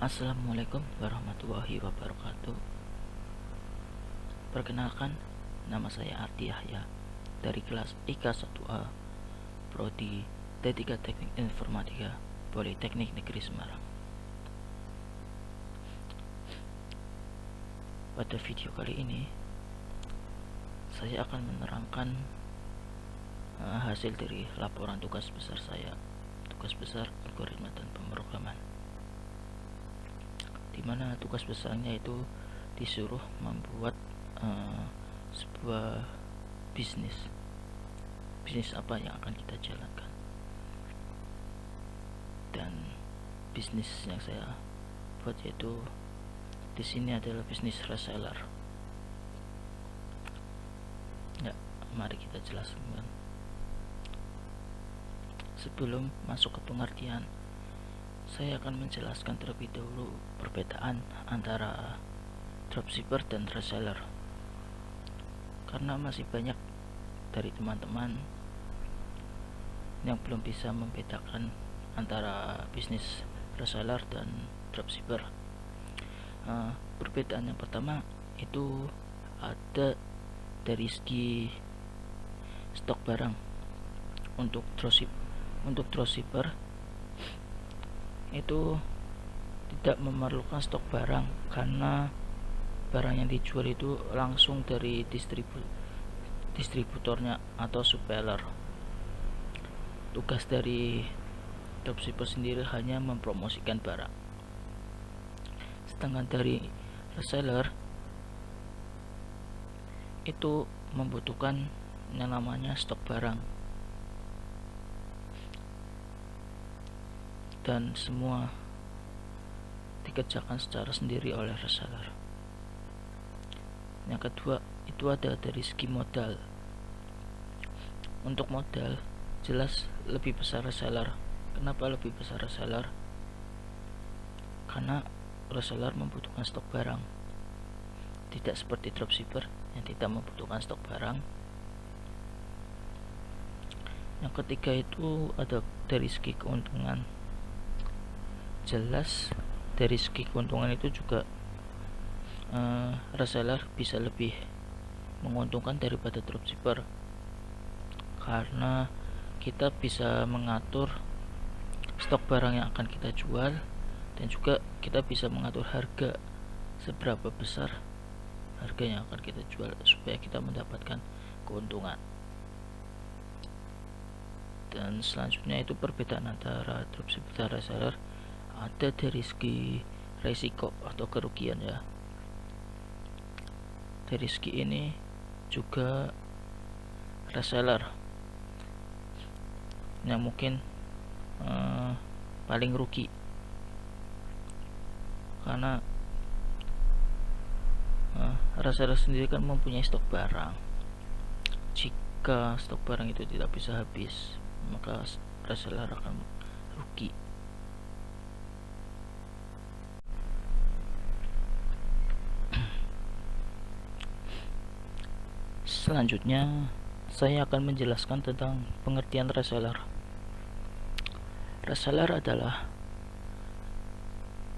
Assalamualaikum warahmatullahi wabarakatuh. Perkenalkan, nama saya Ardi Yahya dari kelas IK 1A Prodi D3 Teknik Informatika Politeknik Negeri Semarang. Pada video kali ini saya akan menerangkan hasil dari laporan tugas besar saya, tugas besar algoritma dan pemrograman, di mana tugas besarnya itu disuruh membuat sebuah bisnis apa yang akan kita jalankan. Dan bisnis yang saya buat yaitu di sini adalah bisnis reseller. Ya, mari kita jelaskan. Sebelum masuk ke pengertian, saya akan menjelaskan terlebih dahulu perbedaan antara dropshipper dan reseller, karena masih banyak dari teman-teman yang belum bisa membedakan antara bisnis reseller dan dropshipper. Perbedaan yang pertama itu ada dari segi stok barang. Untuk dropshipper itu tidak memerlukan stok barang, karena barang yang dijual itu langsung dari distributornya atau supplier. Tugas dari dropshipper sendiri hanya mempromosikan barang. Sedangkan dari reseller itu membutuhkan yang namanya stok barang, dan semua dikerjakan secara sendiri oleh reseller. Yang kedua itu ada dari segi modal. Untuk modal jelas lebih besar reseller. Kenapa lebih besar reseller? Karena reseller membutuhkan stok barang, tidak seperti dropshipper yang tidak membutuhkan stok barang. Yang ketiga itu ada dari segi keuntungan. Jelas dari segi keuntungan itu juga reseller bisa lebih menguntungkan daripada dropshipper, karena kita bisa mengatur stok barang yang akan kita jual, dan juga kita bisa mengatur harga, seberapa besar harga yang akan kita jual supaya kita mendapatkan keuntungan. Dan selanjutnya itu perbedaan antara dropshipper dan reseller ada dari segi resiko atau kerugian ya. Dari segi ini juga reseller yang mungkin paling rugi, karena reseller sendiri kan mempunyai stok barang. Jika stok barang itu tidak bisa habis, maka reseller akan rugi. Selanjutnya saya akan menjelaskan tentang pengertian reseller. Reseller adalah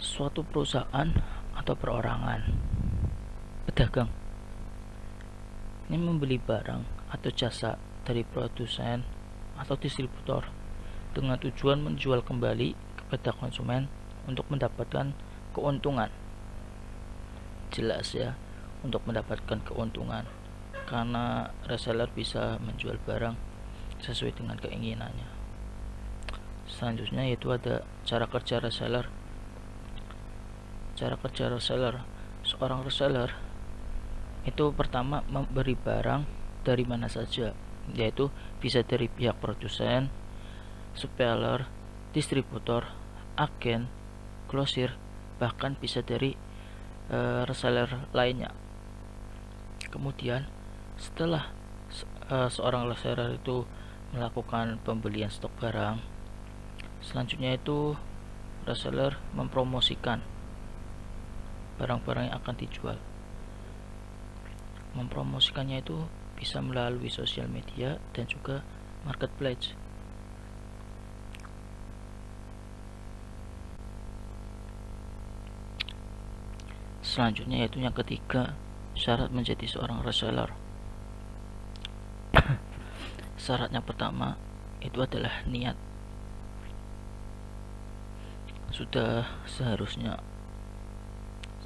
suatu perusahaan atau perorangan pedagang ini membeli barang atau jasa dari produsen atau distributor dengan tujuan menjual kembali kepada konsumen untuk mendapatkan keuntungan. Jelas ya, untuk mendapatkan keuntungan, karena reseller bisa menjual barang sesuai dengan keinginannya. Selanjutnya yaitu ada cara kerja reseller. Cara kerja reseller, seorang reseller itu pertama memberi barang dari mana saja, yaitu bisa dari pihak produsen, supplier, distributor, agen, grosir, bahkan bisa dari reseller lainnya. Kemudian setelah seorang reseller itu melakukan pembelian stok barang, selanjutnya itu reseller mempromosikan barang-barang yang akan dijual. Mempromosikannya itu bisa melalui sosial media dan juga marketplace. selanjutnya yaitu yang ketiga, syarat menjadi seorang reseller. Syarat yang pertama itu adalah niat. Sudah seharusnya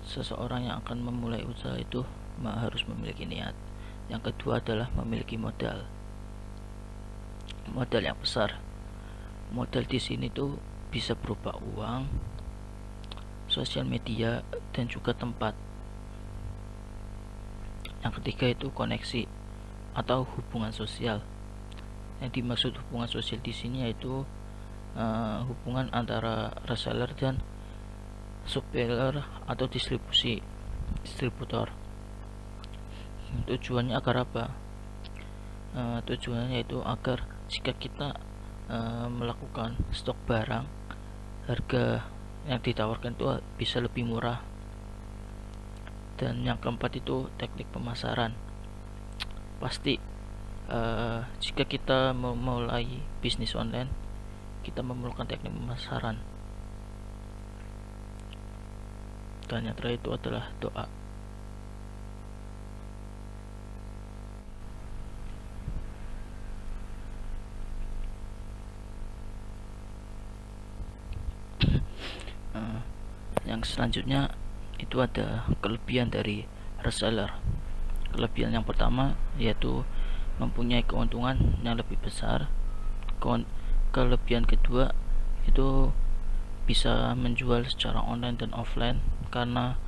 seseorang yang akan memulai usaha itu harus memiliki niat. Yang kedua adalah memiliki modal yang besar. Modal di sini tuh bisa berupa uang, sosial media, dan juga tempat. Yang ketiga itu koneksi atau hubungan sosial. Yang dimaksud hubungan sosial di sini yaitu hubungan antara reseller dan supplier atau distributor. Tujuannya agar apa? Tujuannya itu agar jika kita melakukan stok barang, harga yang ditawarkan itu bisa lebih murah. Dan yang keempat itu teknik pemasaran. Pasti jika kita memulai bisnis online, kita memerlukan teknik pemasaran. Dan yang terakhir itu adalah doa. Yang selanjutnya itu ada kelebihan dari reseller. Kelebihan yang pertama yaitu mempunyai keuntungan yang lebih besar. Kelebihan kedua itu bisa menjual secara online dan offline, karena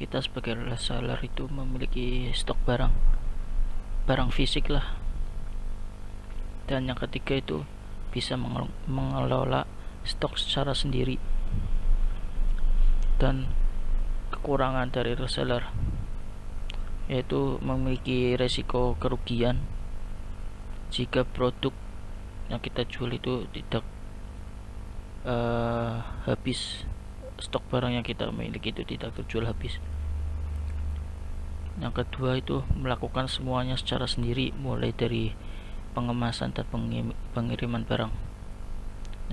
kita sebagai reseller itu memiliki stok barang fisik lah. Dan yang ketiga itu bisa mengelola stok secara sendiri. Dan kekurangan dari reseller yaitu memiliki resiko kerugian jika produk yang kita jual itu tidak habis, stok barang yang kita miliki itu tidak terjual habis. Yang kedua itu melakukan semuanya secara sendiri, mulai dari pengemasan dan pengiriman barang.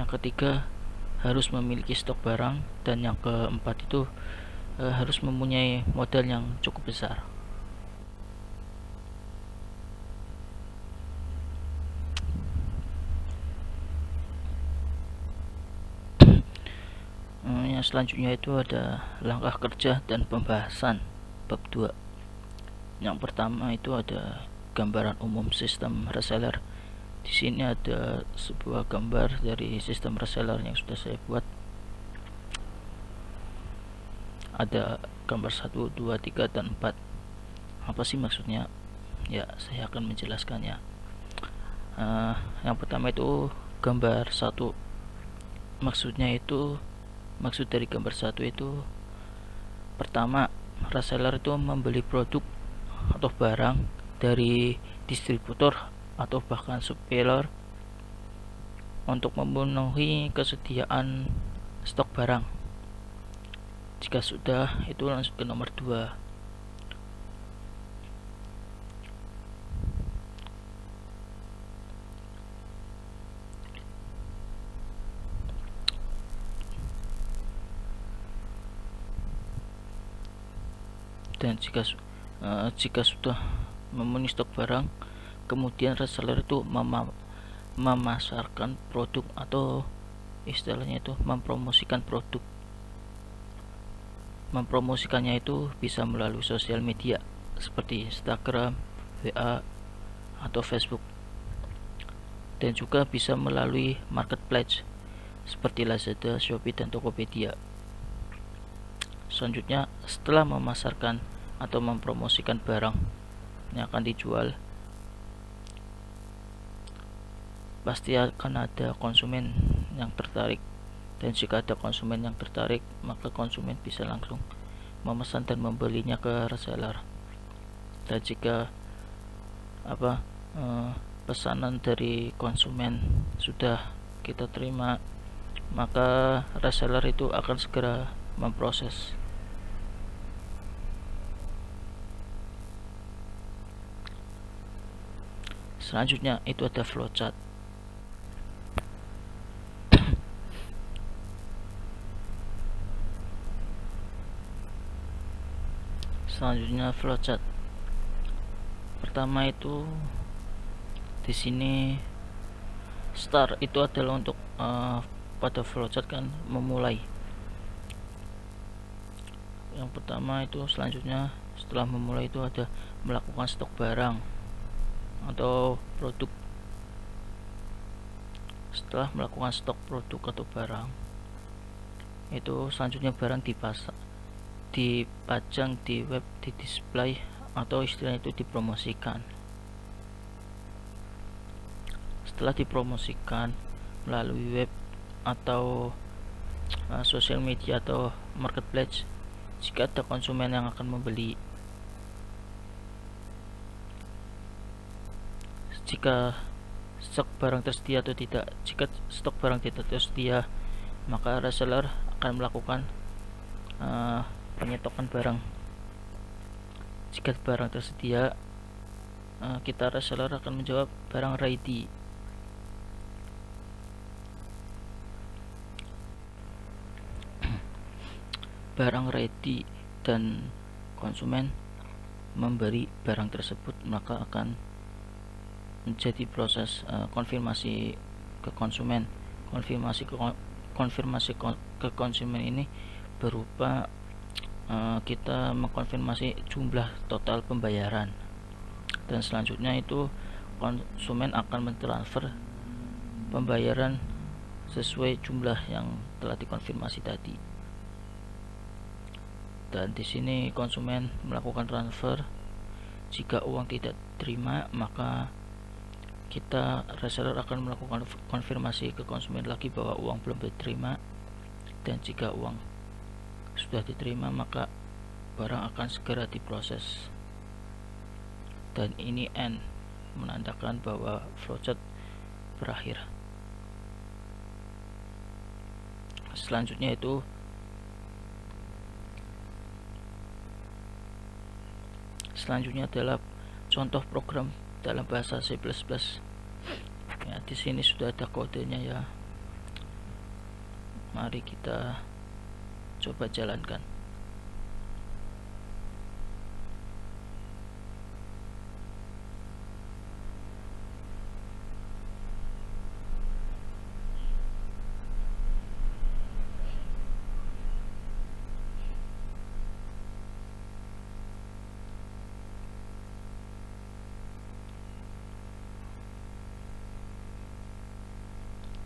Yang ketiga harus memiliki stok barang, dan yang keempat itu harus mempunyai modal yang cukup besar. Yang selanjutnya itu ada langkah kerja dan pembahasan bab 2. Yang pertama itu ada gambaran umum sistem reseller. Di sini ada sebuah gambar dari sistem reseller yang sudah saya buat. Ada gambar 1, 2, 3, dan 4. Apa sih maksudnya? Ya, saya akan menjelaskannya. Yang pertama itu gambar 1. Maksud dari gambar 1 itu, pertama, reseller itu membeli produk atau barang dari distributor atau bahkan supplier untuk memenuhi kesediaan stok barang. Jika sudah, itu langsung ke nomor 2. Dan jika sudah memenuhi stok barang, kemudian reseller itu memasarkan produk atau istilahnya itu mempromosikan produk. Mempromosikannya itu bisa melalui sosial media seperti Instagram, WA, atau Facebook, dan juga bisa melalui marketplace seperti Lazada, Shopee, dan Tokopedia. Selanjutnya, setelah memasarkan atau mempromosikan barang yang akan dijual, pasti akan ada konsumen yang tertarik. Dan jika ada konsumen yang tertarik, maka konsumen bisa langsung memesan dan membelinya ke reseller. Dan jika pesanan dari konsumen sudah kita terima, maka reseller itu akan segera memproses. Selanjutnya itu ada flowchart. Selanjutnya flowchart. Pertama itu di sini start itu adalah untuk pada flowchart kan memulai. Yang pertama itu selanjutnya setelah memulai itu ada melakukan stok barang atau produk. Setelah melakukan stok produk atau barang itu selanjutnya barang dipajang di web, di display atau istilahnya itu dipromosikan. Setelah dipromosikan melalui web atau sosial media atau marketplace, jika ada konsumen yang akan membeli, jika stok barang tersedia atau tidak. Jika stok barang tidak tersedia, maka reseller akan melakukan penyetokan barang. Jika barang tersedia, kita reseller akan menjawab barang ready. Barang ready dan konsumen memberi barang tersebut, maka akan menjadi proses konfirmasi ke konsumen. Konfirmasi ke konsumen ini berupa kita mengkonfirmasi jumlah total pembayaran, dan selanjutnya itu konsumen akan mentransfer pembayaran sesuai jumlah yang telah dikonfirmasi tadi. Dan di sini konsumen melakukan transfer. Jika uang tidak diterima, maka kita reseller akan melakukan konfirmasi ke konsumen lagi bahwa uang belum diterima, dan jika uang sudah diterima maka barang akan segera diproses. Dan ini end, menandakan bahwa flowchart berakhir. Selanjutnya itu adalah contoh program dalam bahasa C++. Ya, di sini sudah ada kodenya ya. Mari kita coba jalankan.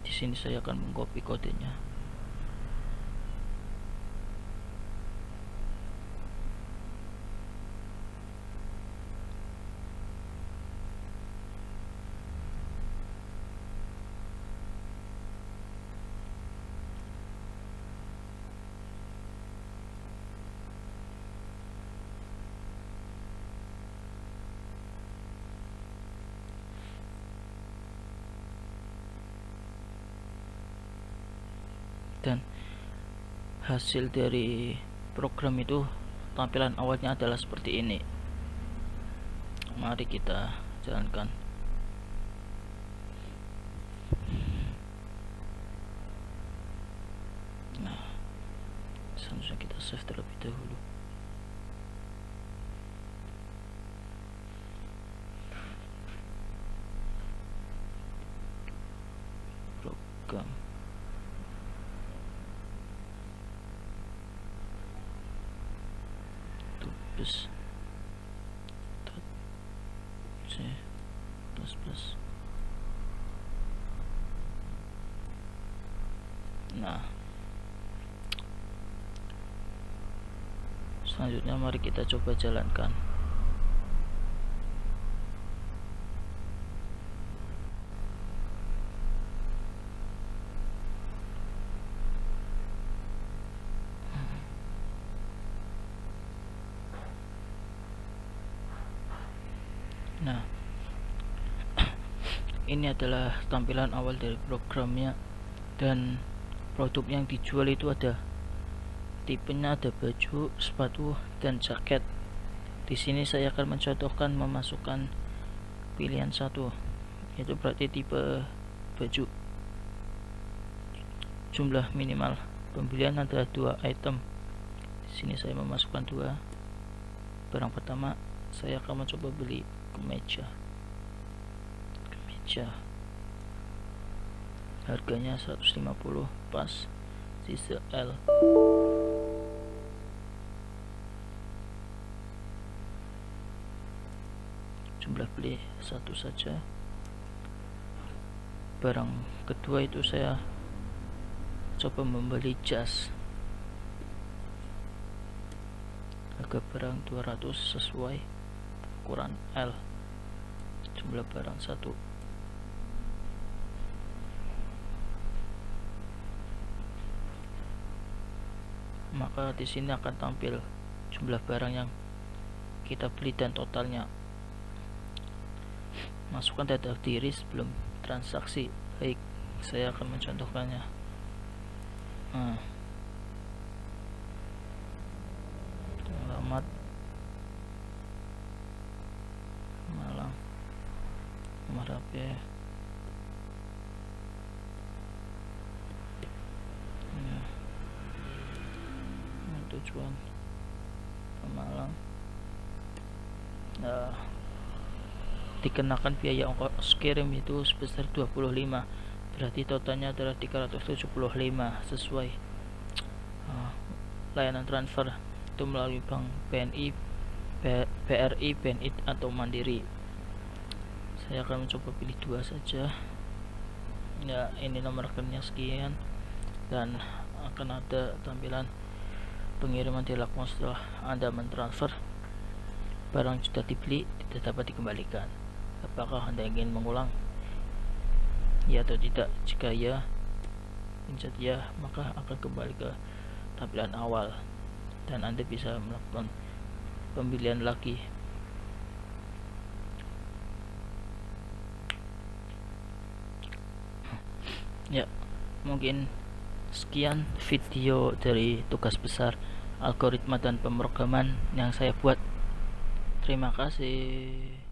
Di sini saya akan mengcopy kodenya. Dan hasil dari program itu tampilan awalnya adalah seperti ini. Mari kita jalankan. Nah, selanjutnya kita save terlebih dahulu. Program C++. Nah, selanjutnya mari kita coba jalankan. Nah, ini adalah tampilan awal dari programnya, dan produk yang dijual itu ada tipenya, ada baju, sepatu, dan jaket. Di sini saya akan mencontohkan memasukkan pilihan satu, itu berarti tipe baju. Jumlah minimal pembelian adalah 2 item. Di sini saya memasukkan 2. Barang pertama saya akan mencoba beli kemeja. Harganya 150, pas, size L. Jumlah beli satu saja. Barang kedua itu saya coba membeli jas. Harga barang 200 sesuai ukuran L. Jumlah barang satu. Maka di sini akan tampil jumlah barang yang kita beli dan totalnya. Masukkan data diri sebelum transaksi. Baik, saya akan mencontohkannya. Alamat Malang, nomor HP, tujuan Malang. Dikenakan biaya ongkos kirim itu sebesar 25, berarti totalnya adalah 375 sesuai. Layanan transfer itu melalui bank BNI, BRI, BNI atau Mandiri. Saya akan mencoba pilih 2 saja. Ya, ini nomor rekeningnya sekian, dan akan ada tampilan pengiriman dilakukan setelah Anda mentransfer. Barang sudah dibeli tidak dapat dikembalikan. Apakah Anda ingin mengulang? Ya atau tidak? Jika ya, pencet ya, maka akan kembali ke tampilan awal dan Anda bisa melakukan pembelian lagi. Ya, mungkin sekian video dari tugas besar algoritma dan pemrograman yang saya buat. Terima kasih.